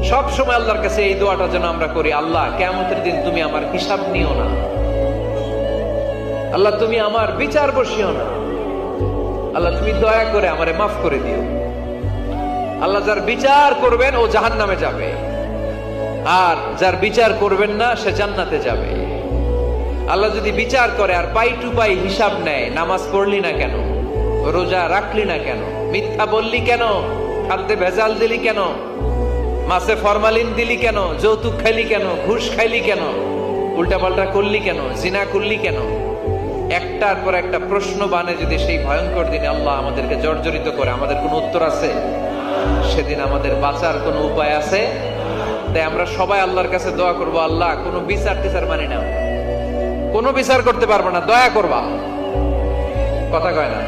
সব সময় আল্লাহর কাছে এই দোয়াটা যেন আমরা করি, আল্লাহ কিয়ামতের দিন তুমি আমার হিসাব নিও না, আল্লাহ তুমি আমার বিচার বসিও না, আল্লাহ তুমি দয়া করে আমারে মাফ করে দিও। আল্লাহ যার বিচার করবেন ও জাহান্নামে যাবে, আর যার বিচার করবেন না সে জান্নাতে যাবে। আল্লাহ যদি বিচার করে আর পাই টু পাই হিসাব নেয়, নামাজ পড়লি না কেন, রোজা রাখলি না কেন, মিথ্যা বললি কেন, খাদ্যে ভেজাল দিলি কেন, মাছে ফরমালিন দিলি কেন, যৌতুক খাইলি কেন, ঘুষ খাইলি কেন, উল্টাপাল্টা করলি কেন, জিনা করলি কেন, একটার পর একটা প্রশ্ন বানে যদি সেই ভয়ঙ্কর দিনে আল্লাহ আমাদেরকে জর্জরিত করে, আমাদের কোনো উত্তর আছে? সেদিন আমাদের বাঁচার কোনো উপায় আছে? তাই আমরা সবাই আল্লাহর কাছে দোয়া করবো, আল্লাহ কোনো বিচার টিচার মানি না, কোনো বিচার করতে পারবো না, দয়া করবা। কথা কয় না?